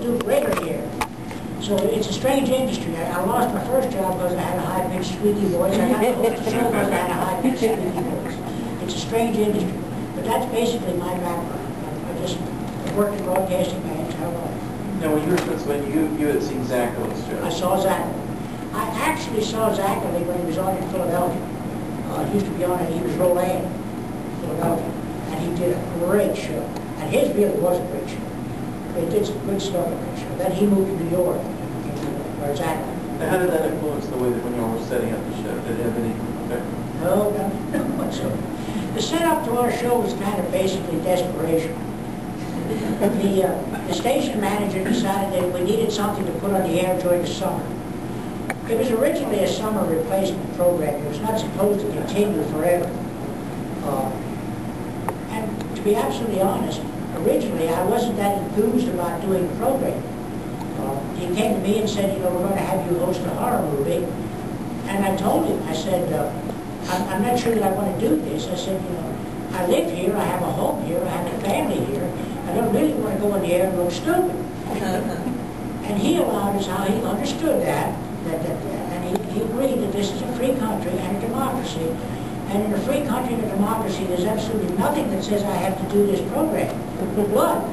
do greater here. So it's a strange industry. I lost my first job because I had a high-pitched squeaky voice. I got the host of the show because I had a high-pitched squeaky voice. It's a strange industry. But that's basically my background. I just worked in broadcasting my entire life. Now, when you were in Pennsylvania, you had seen Zach on the show. I saw Zach. I actually saw Zach when he was on in Philadelphia. He used to be on it. He was Roland, Philadelphia. And he did a great show. And his really was a great show. They did some good stuff on that show. Then he moved to New York, where Zach. Now, how did that influence the way that when you all were setting up the show? Did it have any effect? No, not whatsoever. The setup to our show was kind of basically desperation. The station manager decided that we needed something to put on the air during the summer. It was originally a summer replacement program. It was not supposed to continue forever. And to be absolutely honest, originally I wasn't that enthused about doing the program. He came to me and said, you know, we're going to have you host a horror movie. And I told him, I said, I'm not sure that I want to do this. I said, you know, I live here, I have a home here, I have a family here. I don't really want to go in the air and look stupid. And he allowed us how he understood that and he agreed that this is a free country and a democracy. And in a free country and a democracy, there's absolutely nothing that says I have to do this program. But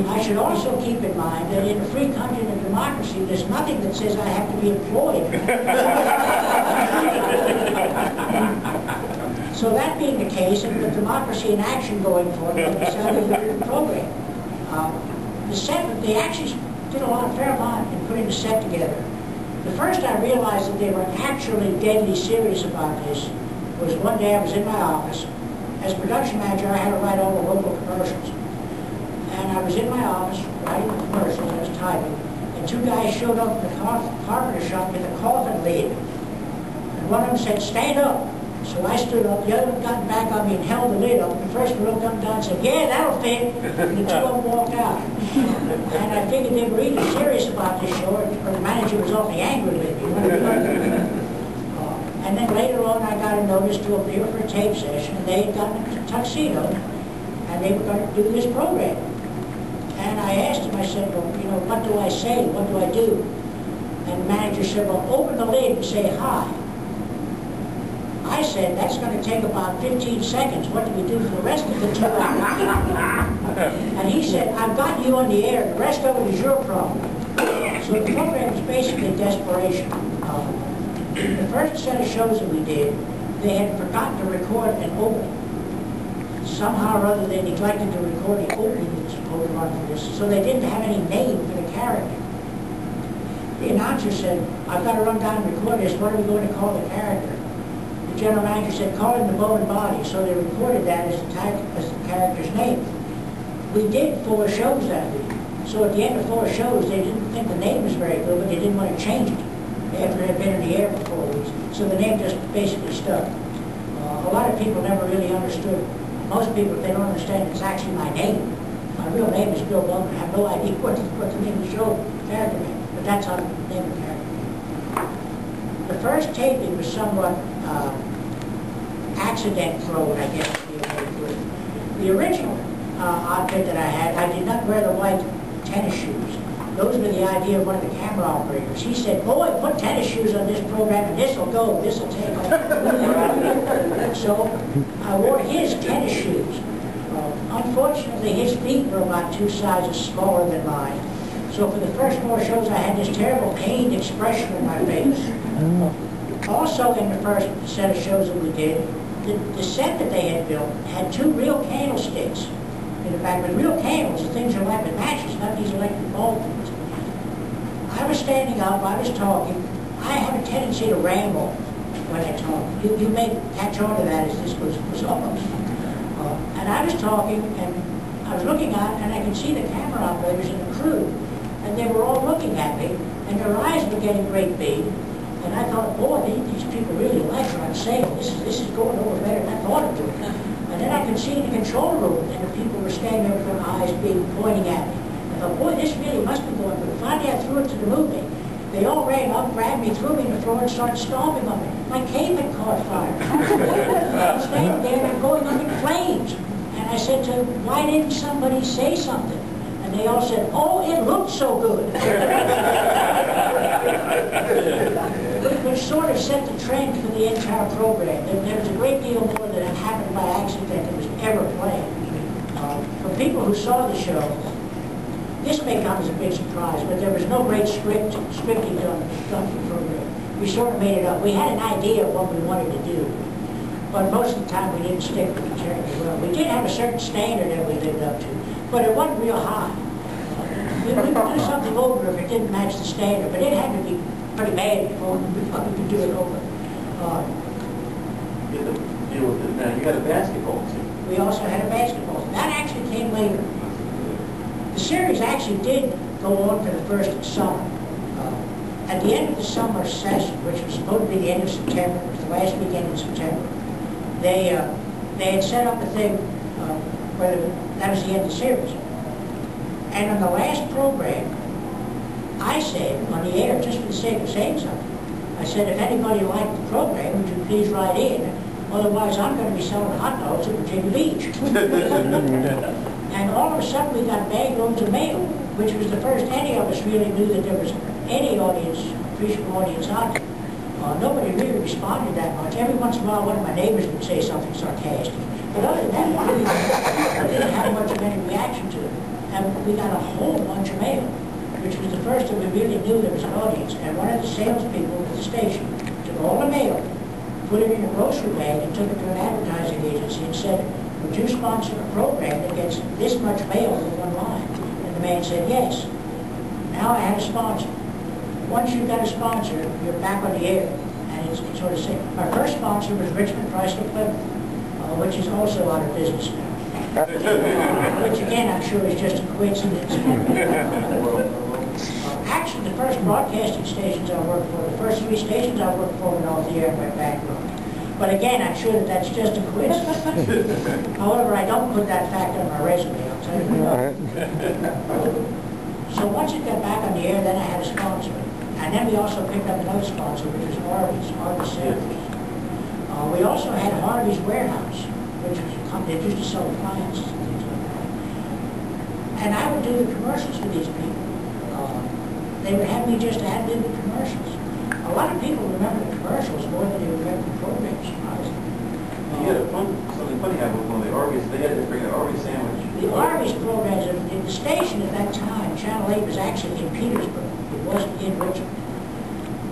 I should also keep in mind that in a free country and a democracy, there's nothing that says I have to be employed. So that being the case, and with democracy in action going forward, we decided to do the program. The set, they actually did a fair amount in putting the set together. The first I realized that they were actually deadly serious about this was one day I was in my office. As production manager, I had to write all the local commercials. And I was in my office writing the commercials, I was typing, and two guys showed up in the carpenter shop with a coffin lid. And one of them said, stand up. So I stood up, the other one got back on me and held the lid up. The first one looked up and down and said, yeah, that'll fit. And the two of them walked out. And I figured they were either serious about this show or the manager was awfully angry with me. And then later on I got a notice to appear for a tape session, and they had gotten a tuxedo and they were going to do this program. And I asked him, I said, well, you know, what do I say? What do I do? And the manager said, well, open the lid and say hi. I said, that's going to take about 15 seconds. What do we do for the rest of the 2 hours? And he said, I've got you on the air. The rest of it is your problem. So the program is basically desperation. The first set of shows that we did, they had forgotten to record an opening. Somehow or other, they neglected to record the opening that was supposed to run for this, so they didn't have any name for the character. The announcer said, I've got to run down and record this. What are we going to call the character? The general manager said, call him the Bowman Body. So they recorded that as the character's name. We did 4 shows that week. So at the end of 4 shows, they didn't think the name was very good, but they didn't want to change it after it had been in the air for 4 weeks. So the name just basically stuck. A lot of people never really understood. Most people, if they don't understand, it's actually my name. My real name is Bill Bowman. I have no idea what the name of the show character name, but that's how the name of the character name. The first taping was somewhat accident-prone, I guess, to be able to put it. The original outfit that I had, I did not wear the white tennis shoes. Those were the idea of one of the camera operators. He said, boy, put tennis shoes on this program and this will go, this will take off. So I wore his tennis shoes. Unfortunately, his feet were about 2 sizes smaller than mine. So for the first 4 shows, I had this terrible pained expression on my face. Also in the first set of shows that we did, the set that they had built had 2 real candlesticks in the back. With real candles, the things are like with matches, not these electric bulb things. I was standing up, I was talking. I have a tendency to ramble when I talk. You may catch on to that as this goes on. And I was talking, and I was looking out, and I could see the camera operators and the crew, and they were all looking at me, and their eyes were getting great big. And I thought, boy, these people really like what I'm saying. This is going over better than I thought it would. And then I could see in the control room, and the people were standing there with their eyes being pointing at me. I thought, boy, this really must be going good. Finally, I threw it to the movie. They all ran up, grabbed me, threw me on the floor, and started stomping on me. My cape had caught fire. I was standing there and going up in flames. And I said to them, why didn't somebody say something? And and they all said, "Oh, it looked so good." Which sort of set the trend for the entire program. There was a great deal more that had happened by accident than was ever planned. For people who saw the show, this may come as a big surprise, but there was no great scripting done for the program. We sort of made it up. We had an idea of what we wanted to do, but most of the time we didn't stick with it terribly well. We did have a certain standard that we lived up to, but it wasn't real high. We would do something over if it didn't match the standard, but it had to be pretty bad before we could do it over. You had to deal with it. Now, you had a basketball team. We also had a basketball team. That actually came later. The series actually did go on for the first summer. At the end of the summer session, which was supposed to be the end of September, it was the last weekend in September, they had set up a thing where that was the end of the series. And on the last program, I said on the air, just for the sake of saying something, I said, if anybody liked the program, would you please write in? Otherwise, I'm going to be selling hot dogs at Virginia Beach. And all of a sudden, we got bag loads of mail, which was the first any of us really knew that there was any audience, appreciable audience out there. Nobody really responded that much. Every once in a while, one of my neighbors would say something sarcastic. But other than that, I didn't have much of any reaction to it. And we got a whole bunch of mail, which was the first that we really knew there was an audience. And one of the salespeople at the station took all the mail, put it in a grocery bag, and took it to an advertising agency and said, "Would you sponsor a program that gets this much mail in one line?" And the man said, "Yes." Now I had a sponsor. Once you've got a sponsor, you're back on the air. And it's sort of safe. Our first sponsor was Richmond Chrysler Plymouth, which is also out of business now. Which again, I'm sure is just a coincidence. Actually, the first broadcasting stations I worked for, the first 3 stations I worked for went off the air and went bankrupt. But again, I'm sure that that's just a coincidence. However, I don't put that fact on my resume, I'll tell you what. So once it got back on the air, then I had a sponsor. And then we also picked up another sponsor, which was Harvey's Sanders. We also had Harvey's Warehouse, which was a company that used to sell appliances and things like that. And I would do the commercials for these people. They would have me just add in the commercials. A lot of people remember the commercials more than they remember the programs. You had something funny happen with one of the Arby's. They had to bring an Arby's sandwich. The Arby's programs in the station at that time, Channel 8 was actually in Petersburg. It wasn't in Richmond.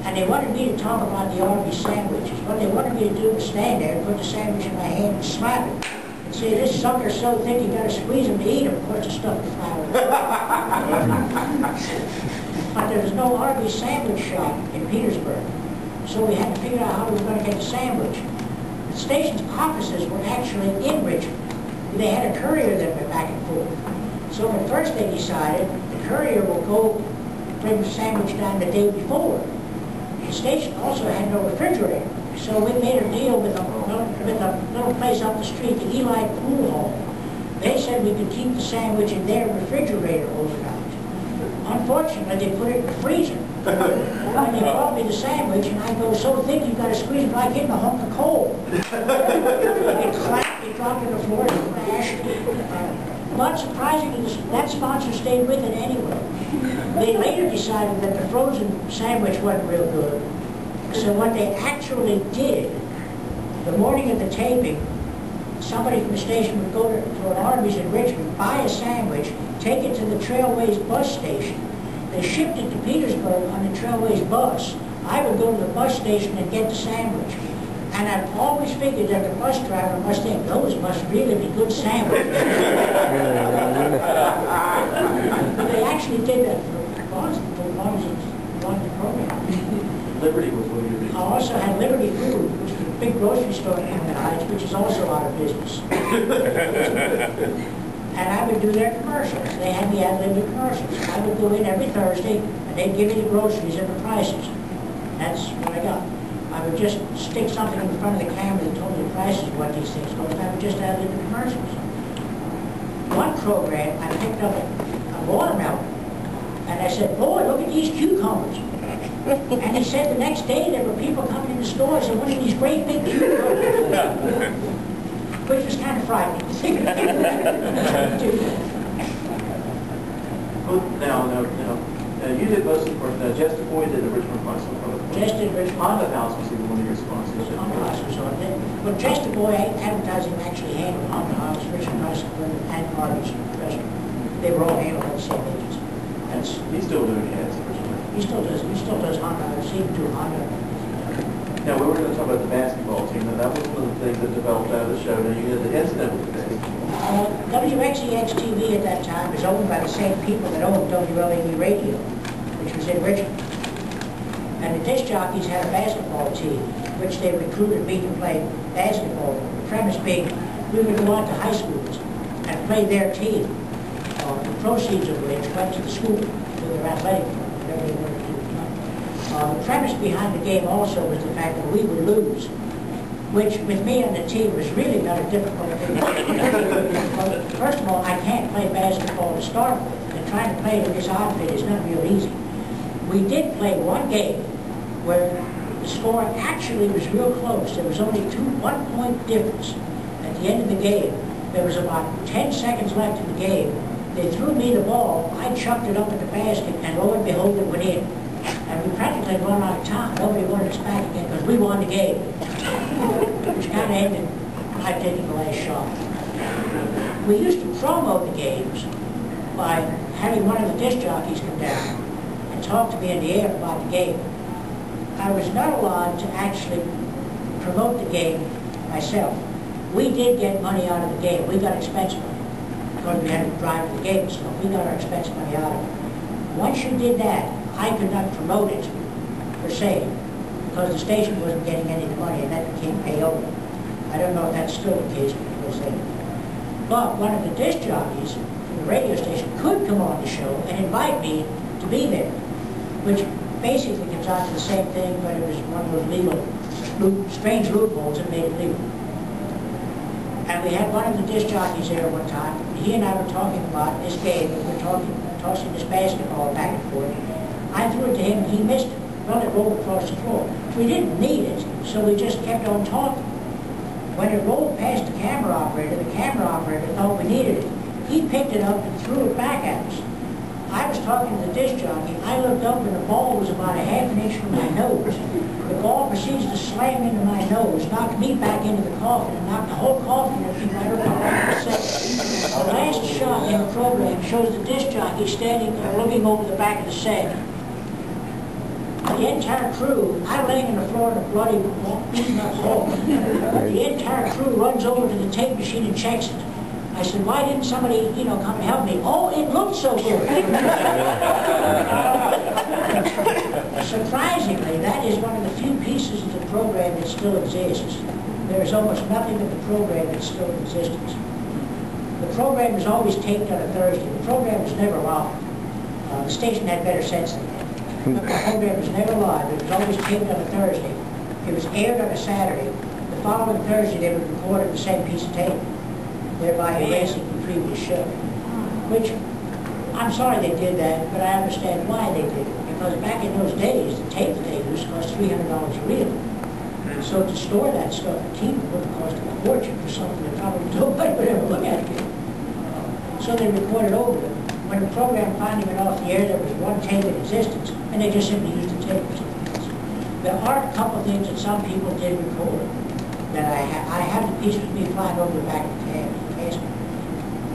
And they wanted me to talk about the Arby's sandwiches. What they wanted me to do was stand there and put the sandwich in my hand and slap it. And say, "This sucker's so thick you gotta squeeze him to eat him." Of course, the stuff was flour. But there was no Arby's sandwich shop in Petersburg. So we had to figure out how we were going to get the sandwich. The station's offices were actually in Richmond. They had a courier that went back and forth. So at first they decided the courier will go bring the sandwich down the day before. The station also had no refrigerator. So we made a deal with a little place up the street, the Eli Pool Hall. They said we could keep the sandwich in their refrigerator overnight. Unfortunately, they put it in the freezer. And they brought me the sandwich, and I go, "So thick you got to squeeze it like hitting a hunk of coal." It clapped, it dropped to the floor, it crashed. But surprisingly, that sponsor stayed with it anyway. They later decided that the frozen sandwich wasn't real good. So what they actually did, the morning of the taping, somebody from the station would go to an Arby's in Richmond, buy a sandwich, take it to the Trailways bus station. They shipped it to Petersburg on the Trailways bus. I would go to the bus station and get the sandwich. And I've always figured that the bus driver must think, those must really be good sandwiches. They actually did that for as long as it wanted the program. Liberty was what you did. I also had Liberty Food, which is a big grocery store in Hampton Heights, which is also out of business. And I would do their commercials. They had me ad-lib the commercials. I would go in every Thursday, and they'd give me the groceries and the prices. That's what I got. I would just stick something in front of the camera that told me the prices of what these things cost. I would just ad-lib the commercials. One program, I picked up a watermelon, and I said, "Boy, look at these cucumbers." And he said the next day there were people coming in the stores and wanted these great big cucumbers. Which was kind of frightening. Now, you did most of the first. Now, Jester Boy did the Richmond Price. Jester did Richmond. Honda House was even one of your sponsors. Honda House was on it. But Jester Boy advertising actually handled Honda House, Richmond Price, and Arby's restaurant. They were all handled by the same agents. He's still doing ads at Richmond. He still does Honda. I've seen him do Honda. Now, we were going to talk about the basketball team, and that was one of the things that developed out of the show. Now, you had the incident with the basketball. WXEX TV at that time was owned by the same people that owned WLAE Radio, which was in Richmond. And the disc jockeys had a basketball team, which they recruited me to play basketball. The premise being, we would go out to high schools and play their team. The proceeds of which went to the school, to their athletic club, whatever they wanted to do. The premise behind the game also was the fact that we would lose, which with me on the team was really not a difficult thing. First of all, I can't play basketball to start with, and trying to play with this outfit is not real easy. We did play one game where the score actually was real close. There was only 1 point difference. At the end of the game, there was about 10 seconds left in the game. They threw me the ball, I chucked it up at the basket, and lo and behold, it went in. And we practically had run out of time. Nobody wanted us back again because we won the game. Which kind of ended my taking the last shot. We used to promo the games by having one of the disc jockeys come down and talk to me in the air about the game. I was not allowed to actually promote the game myself. We did get money out of the game. We got expense money because we had to drive the game, so we got our expense money out of it. Once you did that, I could not promote it, per se, because the station wasn't getting any of the money, and that became payola. I don't know if that's still the case, but it was then. But one of the disc jockeys from the radio station could come on the show and invite me to be there, which basically comes out to the same thing, but it was one of those strange loopholes that made it legal. And we had one of the disc jockeys there one time, and he and I were talking about this game, and we were tossing this basketball back and forth. I threw it to him, and he missed it. Well, it rolled across the floor. We didn't need it, so we just kept on talking. When it rolled past the camera operator thought we needed it. He picked it up and threw it back at us. I was talking to the disc jockey. I looked up, and the ball was about a half an inch from my nose. The ball proceeds to slam into my nose, knocked me back into the coffin, and knocked the whole coffin into my right set. The last shot in the program shows the disc jockey standing there looking over the back of the set. The entire crew, I'm laying on the floor in a bloody, beaten up hole. The entire crew runs over to the tape machine and checks it. I said, why didn't somebody, come and help me? Oh, it looked so good. Surprisingly, that is one of the few pieces of the program that still exists. There is almost nothing of the program that's still in existence. The program is always taped on a Thursday. The program was never live. The station had better sense than that. The program was never live. It was always taped on a Thursday. It was aired on a Saturday. The following Thursday, they would record the same piece of tape, thereby erasing the previous show. Which, I'm sorry they did that, but I understand why they did it. Because back in those days, the tape that they used cost $300 a reel. And so to store that stuff and keep it would have cost a fortune for something that probably nobody would ever look at again. So they recorded over it. When the program finally went off the air, there was one tape in existence, and they just simply used the tape for something else. There are a couple of things that some people did record that I have the piece with me flying over the back of the casket.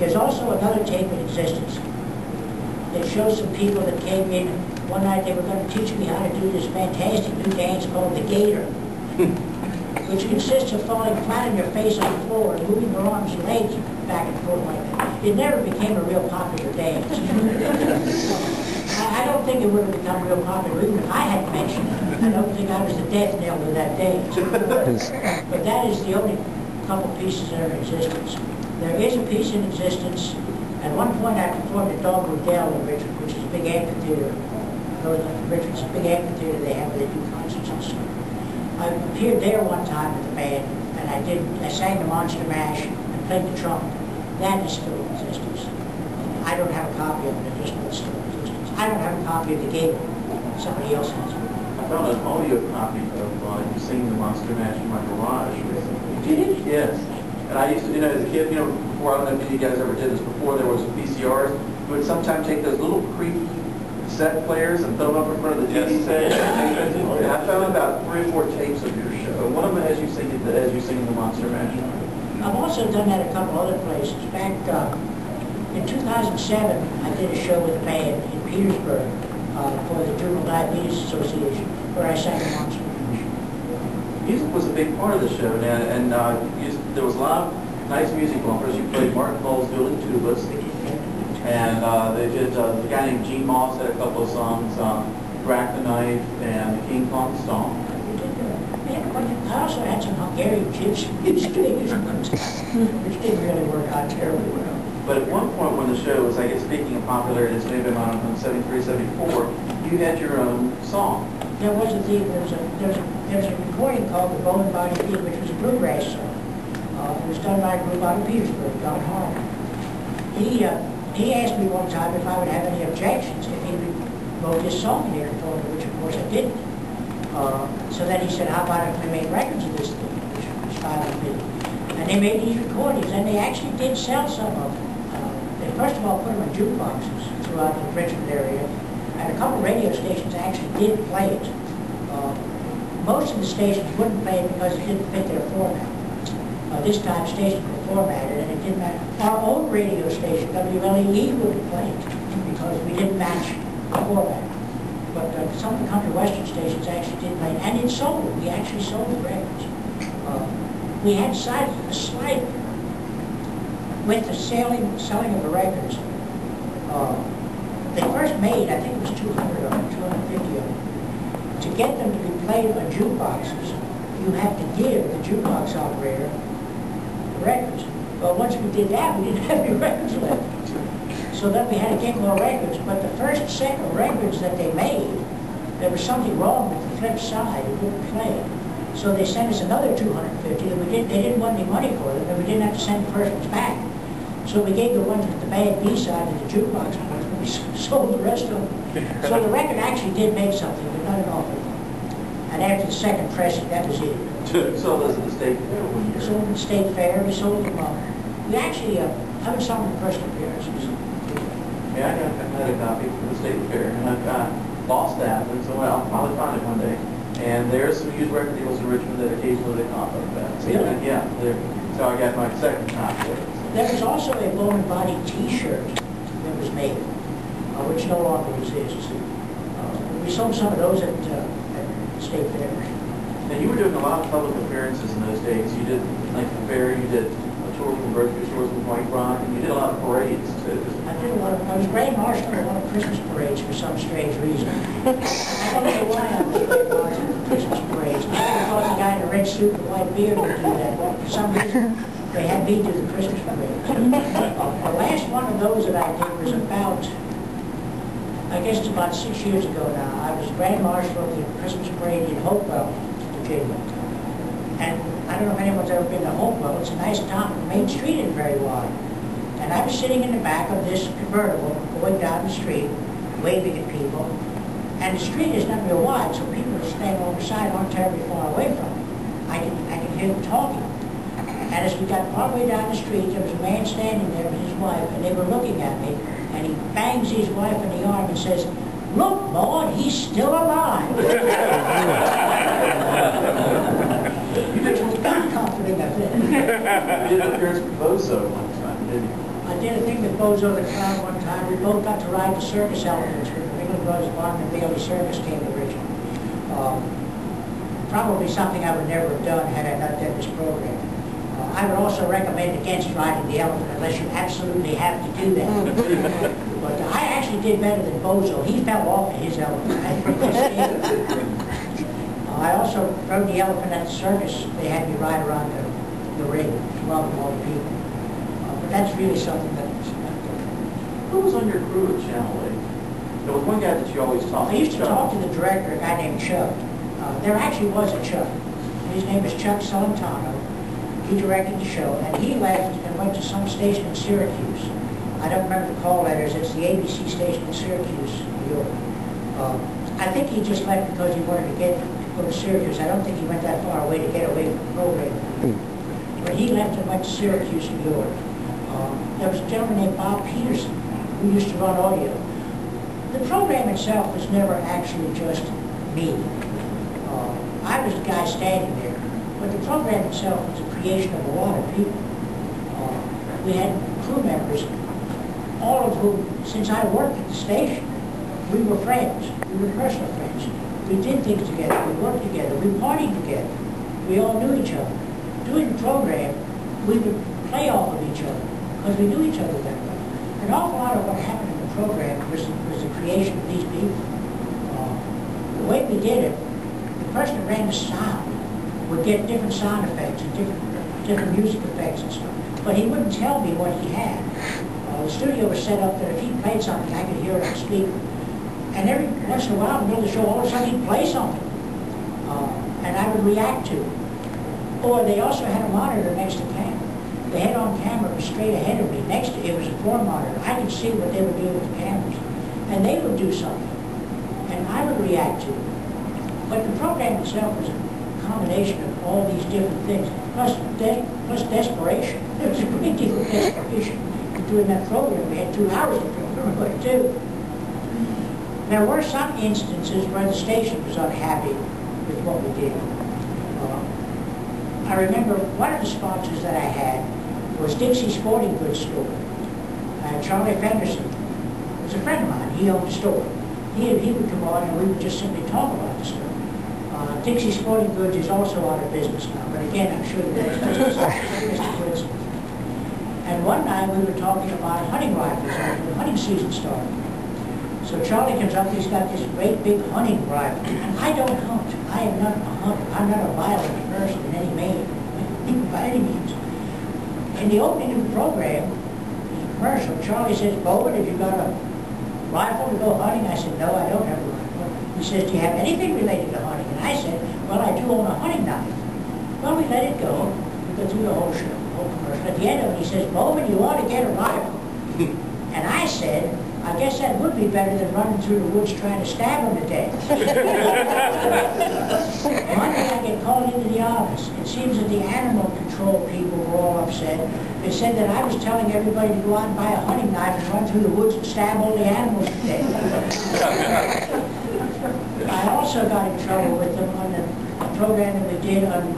There's also another tape in existence that shows some people that came in. One night they were going to teach me how to do this fantastic new dance called the Gator, which consists of falling flat on your face on the floor and moving your arms and legs back and forth like that. It never became a real popular dance. I don't think it would have become real popular even if I had mentioned it. I don't think I was the death knell of that dance. But that is the only couple pieces that are in existence. There is a piece in existence. At one point I performed at Dog Rodell in Richmond, which is a big amphitheater. Richmond's a big amphitheater they have where they do concerts and stuff. I appeared there one time with the band, and I sang the Monster Mash and played the trumpet. That is still in existence. I don't have a copy of it, I just know it's still in existence. I don't have a copy of the game. Somebody else has it. I found an audio copy of you singing the Monster Mash in my garage recently. Did you? Yes. And I used to, as a kid, before, I don't know if you guys ever did this before, there was VCRs. would sometimes take those little creepy cassette players and put them up in front of the TV set. And I found about 3 or 4 tapes of your show. One of them has you singing the Monster Mash. I've also done that a couple other places. Back in 2007, I did a show with a band in Petersburg for the Juvenile Diabetes Association, where I sang the Monster Mash. Music was a big part of the show, and there was a lot of nice music bumpers. You played Martin Cole's Building Tubas, and they did, the guy named Gene Moss had a couple of songs, Rack the Knife and the King Kong Stomp. I also had some Hungarian gypsy music, which didn't really work out terribly well. But at one point when the show was, I guess, speaking of popularity, it's maybe around 73, 74, you had your own song. There was a recording called the Bowman Body I, which was a bluegrass song. It was done by a group out of Petersburg, Don Harmon. He asked me one time if I would have any objections if he wrote this song here for me, which of course I didn't. So then he said, how about if we made records of this thing, which was fine with me. And they made these recordings, and they actually did sell some of them. They first of all put them in jukeboxes throughout the Richmond area, and a couple radio stations actually did play it. Most of the stations wouldn't play it because it didn't fit their format. This time stations were formatted, and it didn't matter. Our own radio station, WLEE, wouldn't play it because we didn't match the format. But some of the country western stations actually did play it, and it sold. We actually sold the records. We had a slider with the selling of the records. They first made, I think it was 200 of them, 250 of them. To get them to be played on jukeboxes, you have to give the jukebox operator the records. Well, once we did that, we didn't have any records left. So then we had to get more records, but the first set of records that they made, there was something wrong with the flip side. It wouldn't play. So they sent us another 250, and they didn't want any money for them, and we didn't have to send the first ones back. So we gave the ones with the bad B-side to the jukebox ones, and we sold the rest of them. So the record actually did make something, but not an awful lot. And after the second pressing, that was it. So those at the State Fair one year? We sold at the State Fair, we sold them we actually, I was selling the personal appearances. Yeah, I had a copy from the State Fair, and I've lost that, and so I'll probably find it one day. And there's some used record deals in Richmond that occasionally they pop up at. So, really? Yeah, so I got my second copy. There was also a Bowman Body T-shirt that was made, which no longer exists. We sold some of those at State Fair. Now, you were doing a lot of public appearances in those days. You did Lincoln Fair, you did a tour from grocery stores in White Rock, and you did a lot of parades, too. I was Grand Marshal at a lot of Christmas parades for some strange reason. I don't know why I was Grand Marshal at Christmas parades. I thought the guy in a red suit and white beard would do that, but for some reason, they had me do the Christmas parades. The last one of those that I did was about, I guess it's about 6 years ago now. I was Grand Marshal of the Christmas parade in Hopewell, Virginia. And I don't know if anyone's ever been to Hopewell. It's a nice town. Main Street isn't very wide. And I was sitting in the back of this convertible going down the street, waving at people. And the street is not real wide, so people who stand on the side aren't terribly far away from it. I can hear them talking. And as we got far way down the street, there was a man standing there with his wife, and they were looking at me. And he bangs his wife in the arm and says, "Look, Maud, he's still alive." Which was not comforting, I think. You did an appearance with Bozo one time, didn't you? I did a thing with Bozo the Clown one time. We both got to ride the circus elephants when the Ringling Brothers Barnum and Bailey Circus came to Richmond. Probably something I would never have done had I not done this program. I would also recommend against riding the elephant unless you absolutely have to do that. But I actually did better than Bozo. He fell off of his elephant. I also rode the elephant at the circus. They had me ride around the ring, welcome all the people. But that's really something that was not good. Who was on your crew at Channel 8? There was one guy that you always talked to. I used to talk to the director, a guy named Chuck. There actually was a Chuck. His name was Chuck Solentano. He directed the show, and he left and went to some station in Syracuse. I don't remember the call letters. It's the ABC station in Syracuse, New York. I think he just left because he wanted to go to Syracuse. I don't think he went that far away to get away from the program. But he left and went to Syracuse, New York. There was a gentleman named Bob Peterson who who used to run audio. The program itself was never actually just me. I was the guy standing there, but the program itself was a creation of a lot of people. We had crew members, all of whom, since I worked at the station, we were friends. We were personal friends. We did things together. We worked together. We partied together. We all knew each other. Doing the program, we would play off of each other because we knew each other that well. An awful lot of what happened in the program was the creation of these people. The way we did it, the person that ran the sound would get different sound effects and different music effects and stuff. But he wouldn't tell me what he had. The studio was set up that if he played something, I could hear it on the speaker. And every once in a while, in the middle of the show, all of a sudden he'd play something. And I would react to it. Or they also had a monitor next to camera. The head-on camera was straight ahead of me. Next to it was a floor monitor. I could see what they were doing with the cameras. And they would do something. And I would react to it. But the program itself was a combination of all these different things, plus desperation. There was a great deal of desperation in doing that program. We had 2 hours to program what to do. There were some instances where the station was unhappy with what we did. I remember one of the sponsors that I had was Dixie Sporting Goods Store. Charlie Fenderson was a friend of mine. He owned the store. He would come on and we would just simply talk about the store. Dixie Sporting Goods is also out of business now, but again, I'm sure that that's just a coincidence. And one night we were talking about hunting rifles after the hunting season started. So Charlie comes up, he's got this great big hunting rifle. And I don't hunt. I am not a hunter. I'm not a violent person in any means, by any means. In the opening of the program, the commercial, Charlie says, "Bowman, have you got a rifle to go hunting?" I said, "No, I don't have a rifle." He says, "Do you have anything related to hunting?" And I said, "Well, I do own a hunting knife." Well, we let it go. We go through the whole show, the whole commercial. At the end of it, he says, "Bowman, you ought to get a rifle." And I said, "I guess that would be better than running through the woods trying to stab him to death." One day I get called into the office. It seems that the animal control people were all upset. They said that I was telling everybody to go out and buy a hunting knife and run through the woods and stab all the animals to death. I also got in trouble with them on the program that we did on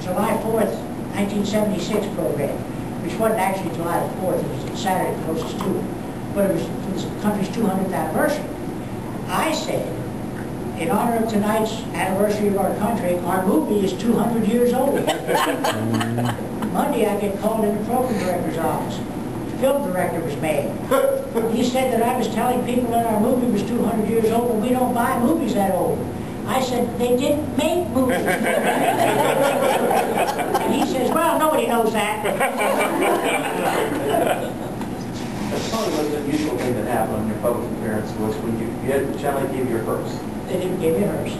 July 4th, 1976 program, which wasn't actually July the 4th, it was Saturday closest to it. But it was the country's 200th anniversary. I said, in honor of tonight's anniversary of our country, our movie is 200 years old. Monday I get called in the program director's office. The film director was mad. He said that I was telling people that our movie was 200 years old, and we don't buy movies that old. I said, they didn't make movies. And he says, well, nobody knows that. That's probably what the usual thing that happened on your public appearance was when you had Charlie give you a hearse. They didn't give me a hearse.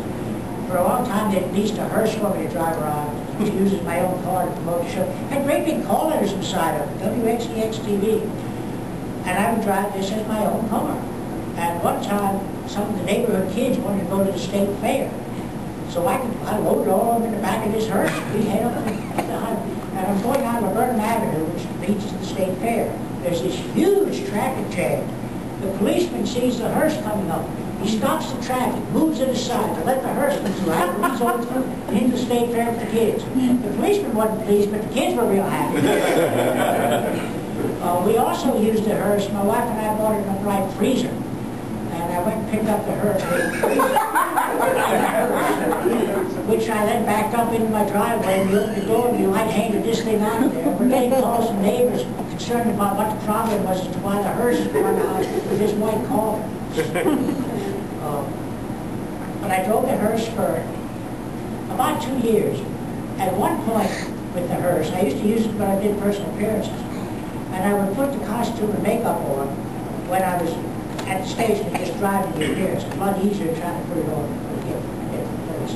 For a long time, they leased a hearse for me to drive around, to use as my own car to promote the show. Had great big call letters inside of it, WXEX TV. And I would drive this as my own car. And one time, some of the neighborhood kids wanted to go to the state fair. So I loaded all of them in the back of this hearse. We head up to the highway. And I'm going down Laburnum Avenue, which leads to the state fair. There's this huge traffic jam. The policeman sees the hearse coming up. He stops the traffic, moves it aside to let the hearse go through. I runs all through and into the state fair with the kids. The policeman wasn't pleased, but the kids were real happy. We also used the hearse. My wife and I bought an upright freezer. And I went and picked up the hearse, which I then backed up into my driveway, and we opened the door, and we light-handed this thing out of there. We're getting calls from neighbors concerned about what the problem was as to why the hearse was run out with this white collar. But I drove the hearse for about 2 years. At one point with the hearse, I used to use it when I did personal appearances, and I would put the costume and makeup on when I was at the station and just driving the appearance. It's a lot easier trying to put it on when you get to the place.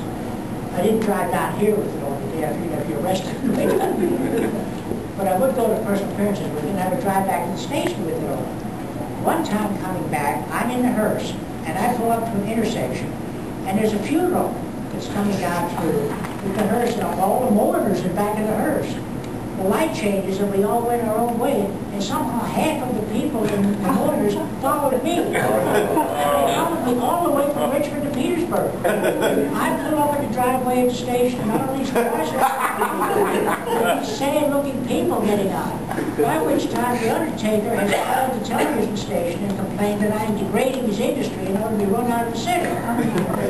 I didn't drive down here with it on the day after you'd be arrested. But I would go to personal appearances with it, and I would drive back to the station with it on. One time coming back, I'm in the hearse, and I pull up to an intersection, and there's a funeral that's coming down through with the hearse, and all the mourners in back of the hearse. the light changes and we all went our own way, and somehow half of the people in the corners followed me. Probably all the way from Richmond to Petersburg. I pulled up in the driveway at the station, and all these cars are these sad-looking people getting on. By which time the Undertaker has called the television station and complained that I am degrading his industry in order to be run out of the city.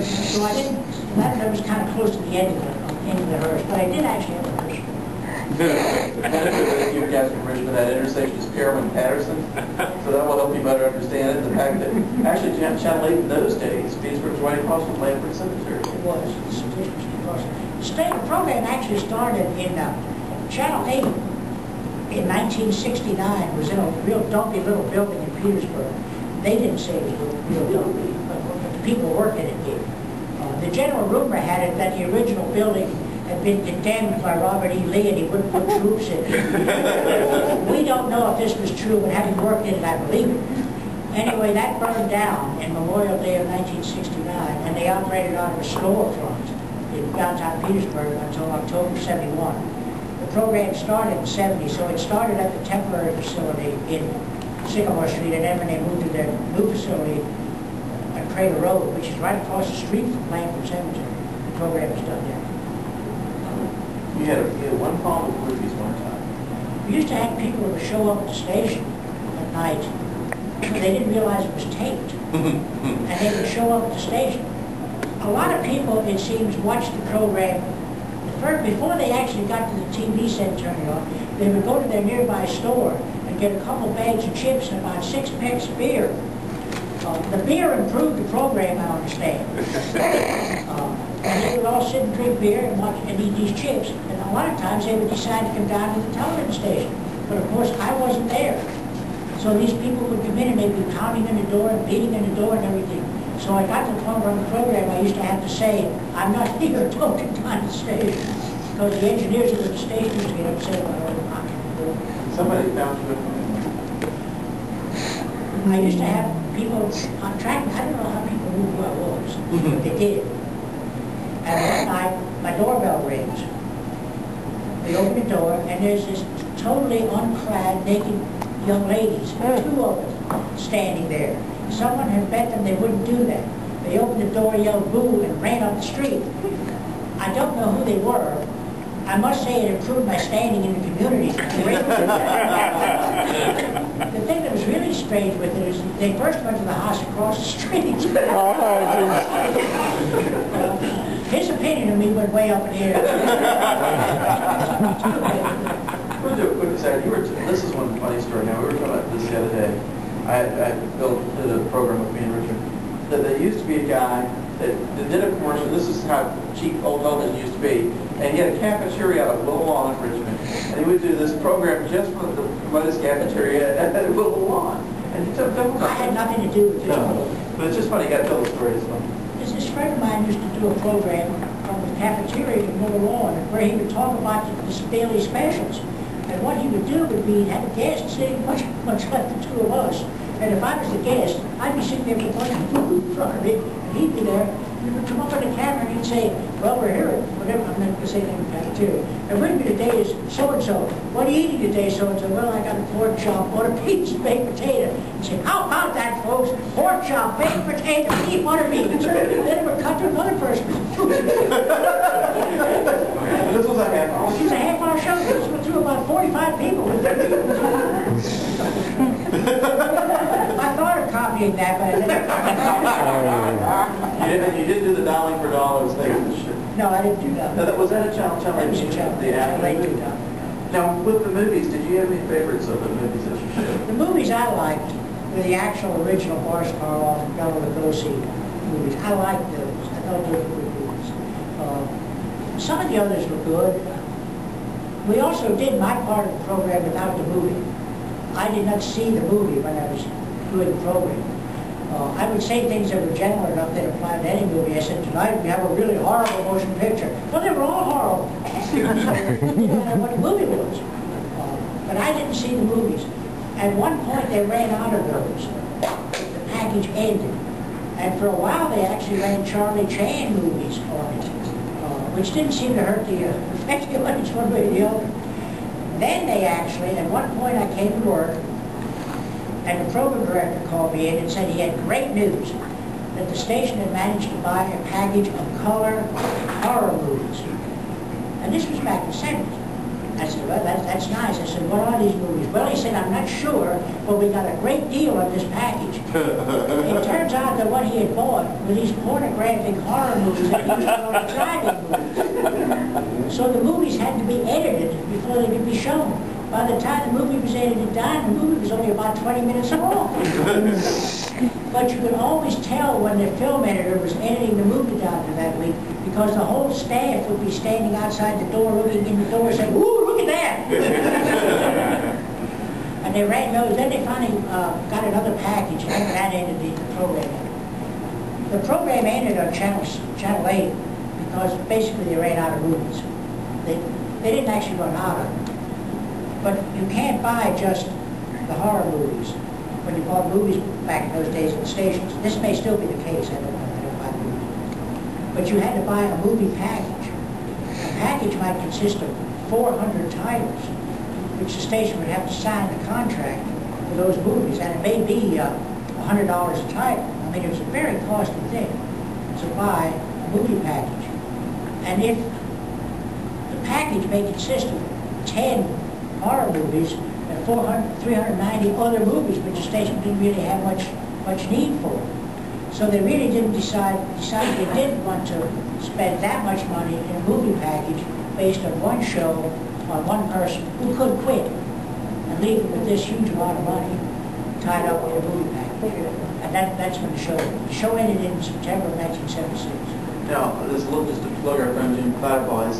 So I didn't, that was kind of close to the end of the hearse, but I did actually have a hearse. The benefit that you guys from Richmond, that intersection is Pearl Patterson, so that will help you better understand it. The fact that actually Channel 8 in those days, Petersburg was right across from Lamford Cemetery. It was. The state program actually started in Channel 8 in 1969. Was in a real dumpy little building in Petersburg. They didn't say it was real dumpy, but the people working it did. The general rumor had it that the original building had been condemned by Robert E. Lee and he wouldn't put troops in it. We don't know if this was true, but having worked in it, I believe it. Anyway, that burned down in Memorial Day of 1969, and they operated out of a storefront in downtown Petersburg until October 71. The program started in 70, so it started at the temporary facility in Sycamore Street, and then when they moved to their new facility at Crater Road, which is right across the street from Lamford Cemetery, the program was done there. You had one problem with movies one time. We used to have people who would show up at the station at night, but they didn't realize it was taped, and they would show up at the station. A lot of people, it seems, watched the program before they actually got to the TV set turning on. They would go to their nearby store and get a couple bags of chips and about 6 packs of beer. The beer improved the program, I understand. And they would all sit and drink beer and watch and eat these chips. And a lot of times they would decide to come down to the television station. But of course, I wasn't there. So these people would come in and they'd be pounding on the door and beating on the door and everything. So I got to the point on the program I used to have to say, I'm not here, don't come down to the station. Because the engineers at the station used to get upset about all the knocking on the door. Somebody found you. I used to have people on track. I don't know how people knew who I was, but they did. And one night, my doorbell rings. They open the door, and there's this totally unclad, naked young ladies, 2 of them, standing there. Someone had bet them they wouldn't do that. They opened the door, yelled boo, and ran up the street. I don't know who they were. I must say it improved my standing in the community. The thing that was really strange with it is they first went to the house across the street. His opinion of me went way up in the air. We'll do a quick aside. This is one funny story. Now, we were talking about this the other day. I did a program with me and Richard. That there used to be a guy that did a commercial. This is how cheap old television used to be. And he had a cafeteria out of Willow Lawn in Richmond. And he would do this program just for the promote his cafeteria at Willow Lawn. And he took I had nothing to do with this. No, but it's just funny. You got to tell the story. It's funny. This friend of mine used to do a program from the cafeteria in Willow Lawn where he would talk about the daily specials. And what he would do would be have a guest sitting much like the 2 of us. And if I was the guest, I'd be sitting there with a bunch of food in front of me, and he'd be there. He would come up on the camera and he'd say, well, we're here at whatever, I'm not going to say anything about too. And with me today is so-and-so. What are you eating today, so-and-so? Well, I got a pork chop on a piece of baked potato. He'd say, how about that, folks? Pork chop, baked potato, eat one of each. Then it would cut to another person. This was a half hour. This was a half-hour show. This went through about 45 people. I thought of copying that, but I didn't. You didn't do the dialing for dollars thing. No, I didn't do that. No, was that a challenge? That was a challenge. The acting. Now, with the movies, did you have any favorites of the movies that you showed? The movies I liked were the actual original Boris Karloff and Bela Lugosi movies. I liked those. I thought they were good movies. Some of the others were good. We also did my part of the program without the movie. I did not see the movie when I was doing the program. I would say things that were general enough that applied to any movie. I said, tonight we have a really horrible motion picture. Well, they were all horrible. You didn't know what the movie was. But I didn't see the movies. At one point, they ran out of those. The package ended. And for a while, they actually ran Charlie Chan movies on it, which didn't seem to hurt the audience one way or the other. then they actually, at one point I came to work, and the program director called me in and said he had great news, that the station had managed to buy a package of color horror movies. And this was back in the 70s. I said, well, that's nice. I said, what are these movies? Well, he said, I'm not sure, but we got a great deal on this package. It turns out that what he had bought were these pornographic horror movies that he used to call drive-in movies. So the movies had to be edited before they could be shown. By the time the movie was edited down, the movie was only about 20 minutes long. But you could always tell when the film editor was editing the movie down for that week, because the whole staff would be standing outside the door, looking in the door, saying, "Ooh, look at that!" And they ran those. Then they finally got another package, and that ended the program. The program ended on Channel 8 because basically they ran out of movies. They didn't actually run out of them. But you can't buy just the horror movies. When you bought movies back in those days at the stations, this may still be the case, I don't know, I don't buy movies. But you had to buy a movie package. A package might consist of 400 titles, which the station would have to sign the contract for those movies, and it may be $100 a title. I mean, it was a very costly thing to buy a movie package. And if the package may consist of 10 horror movies and 390 other movies, which the station didn't really have much need for. So they really didn't decided they didn't want to spend that much money in a movie package based on one show, on one person who could quit and leave them with this huge amount of money tied up in a movie package. And that's when the show ended in September of 1976. Now, just to plug our friend Jim Cladwell,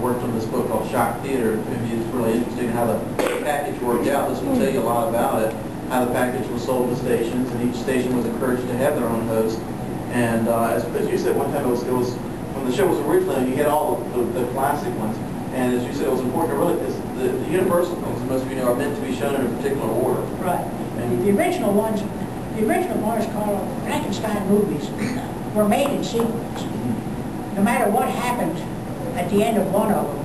worked on this book called Shock Theater. It's really interesting how the package worked out. This will tell you a lot about it, how the package was sold to stations, and each station was encouraged to have their own host. And as you said, one time it was when the show was originally, you had all the classic ones. And as you said, it was important to really, because the Universal films, as most of you know, are meant to be shown in a particular order. Right. And the original ones, the original Boris Karloff, Frankenstein movies were made in sequence. No matter what happened at the end of one of them,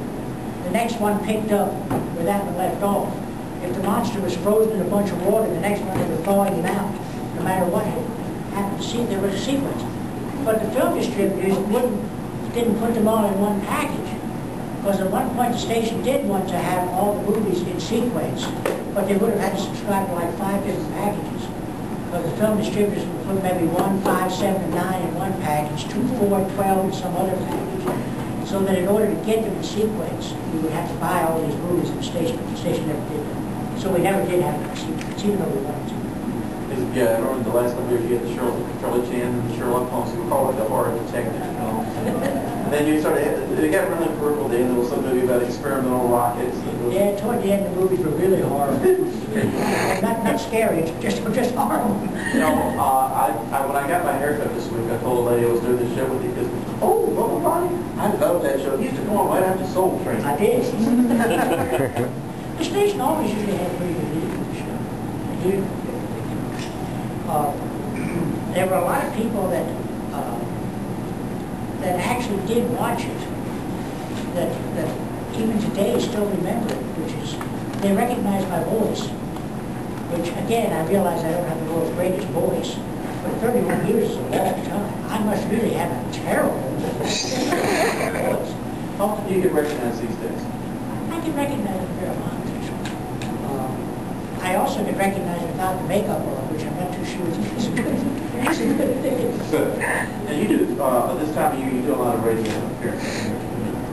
the next one picked up where that one left off. If the monster was frozen in a bunch of water, the next one they were thawing him out. No matter what happened, there was a sequence. But the film distributors didn't put them all in one package. Because at one point the station did want to have all the movies in sequence, but they would have had to subscribe to like 5 different packages. Because the film distributors would put maybe 1, 5, 7, and 9 in one package, 2, 4, 12 in some other package. So that in order to get them in sequence, we would have to buy all these movies at the station, but the station never did that. So we never did have them in sequence, even though we wanted to. Yeah, I remember the last couple of years you had the Shirley Chan and the Sherlock Holmes, who were called like the horror detective, you know. And then you started, it got really peripheral then. There was some movie about experimental rockets. Yeah, toward the end the movies were really horrible. not scary, just horrible. You know, when I got my haircut this week, I told a lady I was doing this show with you, because, oh, Bowman Body I love that show. It used to come on right after Soul Train. I did. The station always usually had a pretty good lead in the show. They did. There were a lot of people that actually did watch it, that even today still remember it, which is, they recognize my voice, which again, I realize I don't have the world's greatest voice, but 31 years is a long time. I must really have a terrible voice. How often do you get recognized these days? I can recognize it very much. I also can recognize it without the makeup on, which I'm not too sure is a good thing. And you do, this time of year, you do a lot of radio appearances.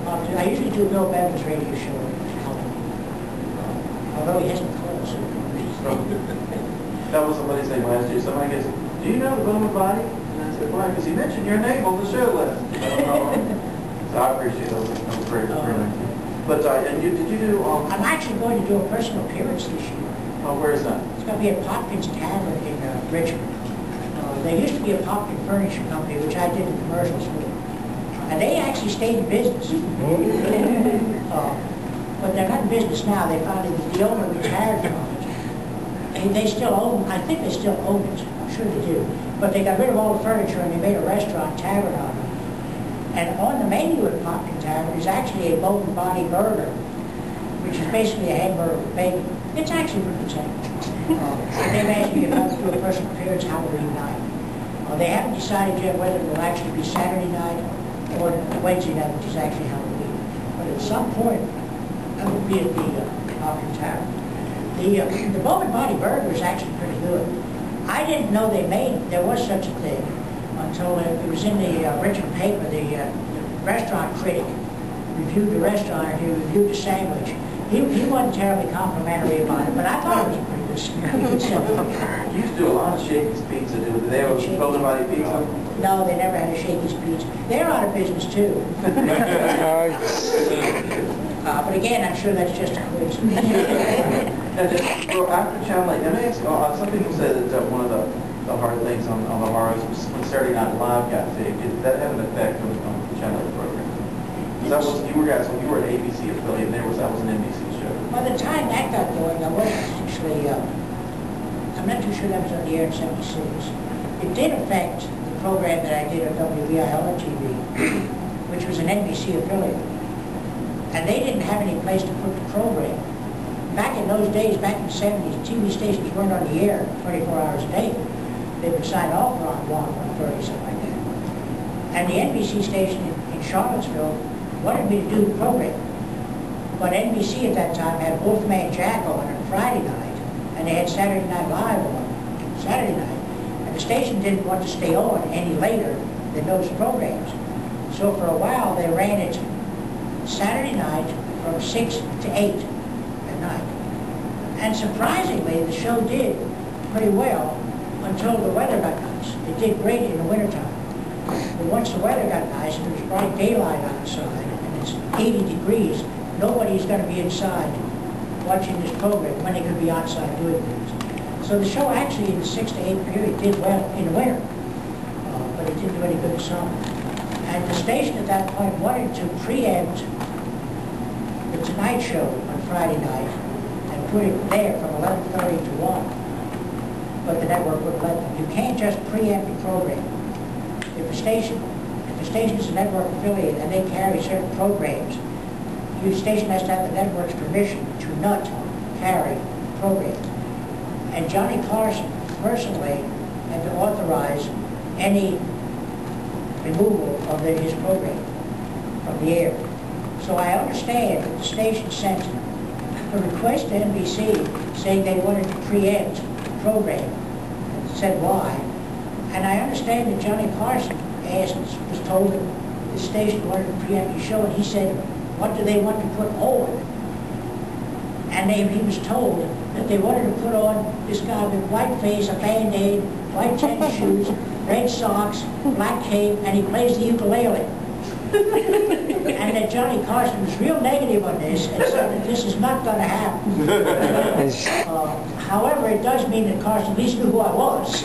I usually do Bill Bevan's radio show, although he hasn't called us. That was somebody's name last year. Somebody goes, do you know the Bowman Body? And I said, why? Because he mentioned your name on the show last. So I appreciate those. That was great. But and did you do? I'm actually going to do a personal appearance this year. Oh, where is that? It's going to be at Popkin's Tavern in Richmond. There used to be a Popkin Furniture Company, which I did the commercials for. And they actually stayed in business. But they're not in business now. They finally, the owner retired from it. And they still own, I think they still own it. I'm sure they do. But they got rid of all the furniture and they made a restaurant, tavern out of it. And on the menu at Popkin Tavern is actually a Bowman Body burger, which is basically a hamburger with bacon. It's actually pretty good thing. They imagine you have to do a personal appearance Halloween night. They haven't decided yet whether it will actually be Saturday night or Wednesday night, which is actually Halloween. But at some point, that will be at the Auction Tavern. The Bowman Body burger is actually pretty good. I didn't know there was such a thing until it was in the Richmond paper. The restaurant critic reviewed the restaurant and he reviewed the sandwich. He wasn't terribly complimentary about it, but I thought it was a pretty good sandwich. You used to do a lot of Shakey's Pizza, do they have a Bowman Body pizza? No, they never had a Shakey's Pizza. They're out of business too. But again, I'm sure that's just a coincidence. And just after Channel 8, let me ask, some people say that one of the hard things on the horror was when Saturday Night Live got big. Did that have an effect on the Channel 8 program? That was, you were an ABC affiliate, and that was an NBC show. By the time that got going, I wasn't actually, I'm not too sure that was on the air in '76. It did affect the program that I did on WXEX TV, which was an NBC affiliate. And they didn't have any place to put the program. Back in those days, back in the '70s, TV stations weren't on the air 24 hours a day. They would sign off around 1:30, something like that. And the NBC station in Charlottesville wanted me to do the program. But NBC at that time had Wolfman Jack on Friday night, and they had Saturday Night Live on Saturday night. And the station didn't want to stay on any later than those programs. So for a while, they ran it Saturday night from 6 to 8 at night. And surprisingly, the show did pretty well until the weather got nice. It did great in the wintertime. But once the weather got nice, and there was bright daylight outside, and it's 80 degrees, nobody's going to be inside watching this program when they could be outside doing things. So the show actually in the 6 to 8 period did well in the winter, but it didn't do any good in summer. And the station at that point wanted to preempt the Tonight Show on Friday night and put it there from 11:30 to 1. But the network wouldn't let them. You can't just preempt a program. If the station is a network affiliate and they carry certain programs, the station has to have the network's permission to not carry programs. And Johnny Carson personally had to authorize any removal of his program from the air. So I understand that the station sent a request to NBC saying they wanted to preempt the program, and said why. And I understand that Johnny Carson was told that the station wanted to preempt the show, and he said, what do they want to put on? And he was told that they wanted to put on this guy with white face, a Band-Aid, white tennis shoes, red socks, black cape, and he plays the ukulele. And that Johnny Carson was real negative on this and said that this is not going to happen. However, it does mean that Carson at least knew who I was.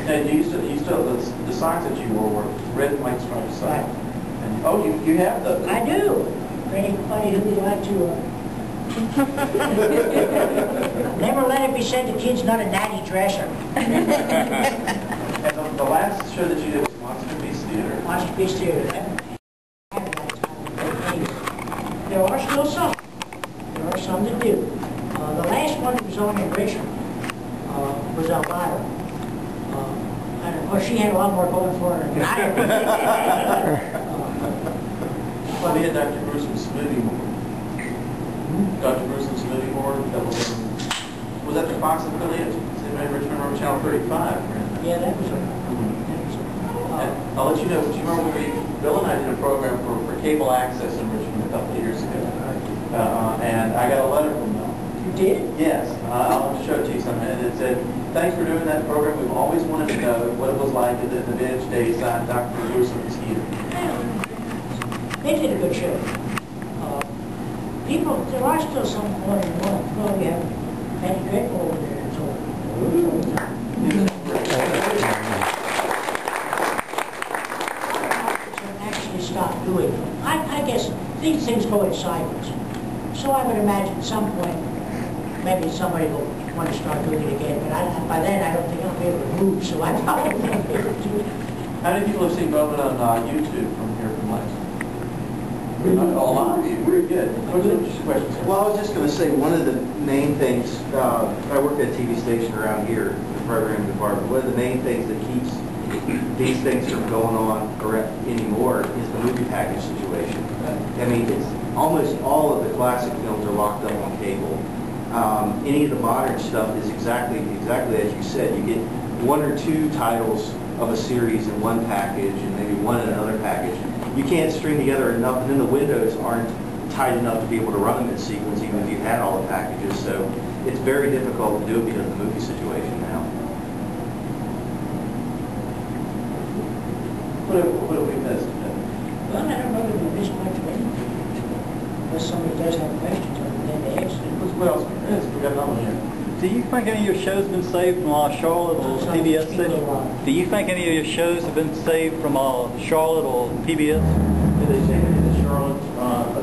And you still the socks that you wore were red and white striped socks. Right. And, oh, you have those. I do. For anybody who would like to. Never let it be said the kid's not a natty dresser. And the last show that you did was Monsterfest Theater. Monsterfest Theater. There are still some. There are some that do. The last one that was on in Richmond was Elvira. And of course she had a lot more going for her than I had. Well, we had Dr. Bruce from Smoothie Board. Dr. Bruce from Smoothie Board. That was that the Fox affiliate? In Richmond or Channel 35? Yeah, that was it. I'll let you know. Do you remember Bill and I did a program for cable access in Richmond a couple of years ago? And I got a letter from them. You did? Yes. I'll show it to you sometime. And it said, thanks for doing that program. We've always wanted to know what it was like at the vintage days on Dr. Bruce and Mosquito. They did a good show. There are still some point in the world. Well, we have Patty Draper over there and so actually stop doing them. I guess these things go in cycles. So I would imagine at some point, maybe somebody will want to start doing it again. But by then, I don't think I'll be able to move, so I probably won't be able to do it. How many people have seen Bowman on YouTube from here from Lexington? A lot of you. Very good. What are your questions? Well, I was just going to say, one of the main things, I work at a TV station around here in the programming department. One of the main things that keeps these things from going on anymore is the movie package situation. I mean, it's almost all of the classic films are locked up on cable. Any of the modern stuff is exactly as you said. You get one or two titles of a series in one package and maybe one in another package. You can't string together enough, and then the windows aren't tight enough to be able to run them in sequence even if you had all the packages. So it's very difficult to do it because of the movie situation now. What have we missed? Well, I don't know that we missed much of anything. Unless somebody does have questions on the next. What else? Yes, we got another one here. Do you think any of your shows have been saved from Charlotte or PBS station? Do you think any of your shows have been saved from Charlotte or PBS? Did they save any of the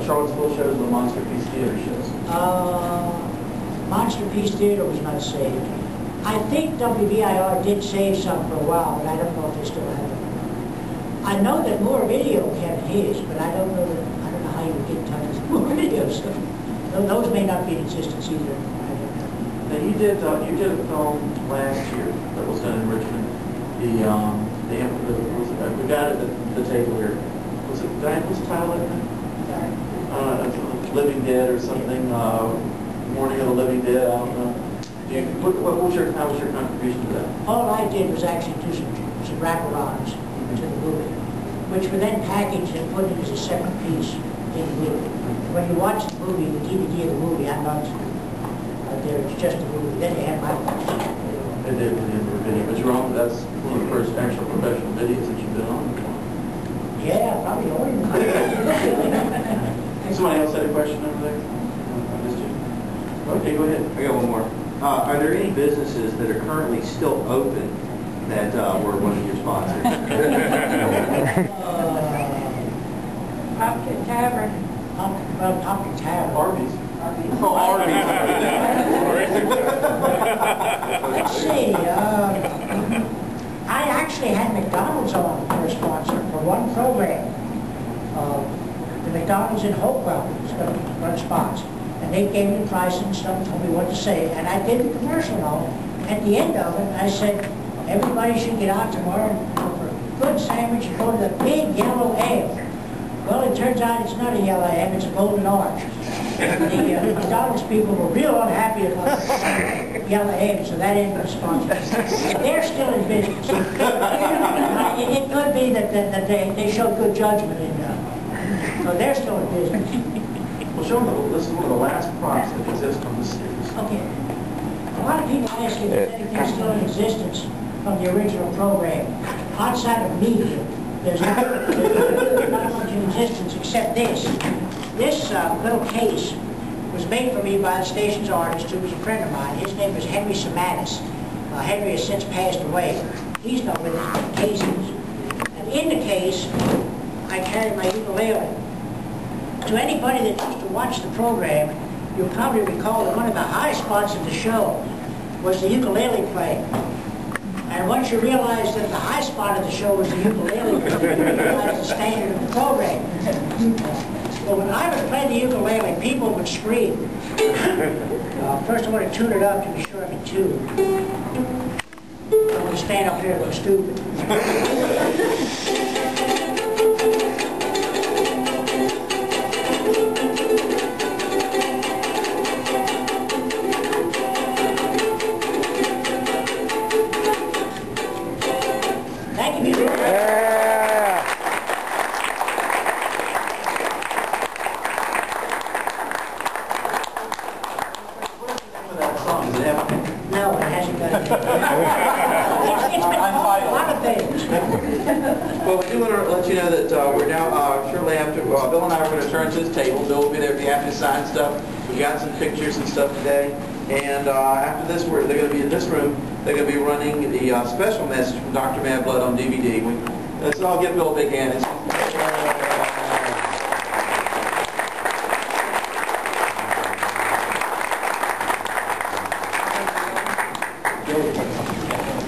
Charlottesville shows or the Monsterfest Theater shows? Monsterfest Theater was not saved. I think WVIR did save some for a while, but I don't know if they still have it. I know that Moore Video kept his, but I don't know how you would get in touch with Moore Video. So those may not be in existence either. Now you did a film last year that was done in Richmond. We got it at the table here. Was it Diane? What's the title of it? Living Dead or something. Morning of the Living Dead. I don't know. How was your contribution to that? All I did was actually do some wraparounds to the movie, which were then packaged and put in as a separate piece in the movie. When you watch the movie, the DVD of the movie, I'm not there. It's just a movie. Then they have my part. They did a video, but you're on. That's one of the first actual professional videos that you've been on. Yeah, probably only. Somebody else had a question over there? I missed you. Okay, go ahead. I got one more. Are there any businesses that are currently still open that were one of your sponsors? Pumpkin Tavern. Pumpkin Tavern. Arby's. Oh, Arby's. Let's see. I actually had McDonald's on for a sponsor for one program. The McDonald's in Hopewell was going to run spots. And they gave me prices and stuff and told me what to say. And I did the commercial and all. At the end of it, I said, everybody should get out tomorrow for a good sandwich and go to the big yellow egg. Well, it turns out it's not a yellow egg, it's a golden arch. The McDonald's people were real unhappy about the yellow egg, so that ended the sponsor. They're still in business. It could be that they showed good judgment in so they're still in business. Well, show them, this is one of the last props that exist from the series. Okay. A lot of people ask if there's anything still in existence from the original program. Outside of media, there's not much in existence except this. This little case was made for me by the station's artist, who was a friend of mine. His name was Henry Samanis. Henry has since passed away. He's not with us, but the case is. And in the case, I carry my ukulele. To anybody that used to watch the program, you'll probably recall that one of the high spots of the show was the ukulele playing. And once you realize that the high spot of the show was the ukulele, you realize the standard of the program. Well, when I would play the ukulele, people would scream. First I want to tune it up to be sure I'm in tune. I want to stand up here and look stupid. No, it hasn't got it. It's been a lot of things. Well, we do want to let you know that we're now shortly after, Bill and I are going to turn to this table. Bill will be there if you have to sign stuff. We got some pictures and stuff today. And after this, they're going to be in this room. They're going to be running the special message from Dr. Mad Blood on DVD. Let's all give Bill a big hand.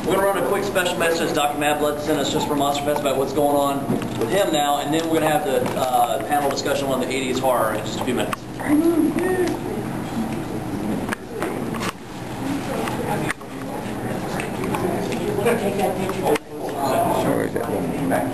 We're going to run a quick special message Dr. Mad Blood sent us just for Monsterfest about what's going on with him now, and then we're going to have the panel discussion on the 80s horror in just a few minutes. Take that picture. Sure, is that one back?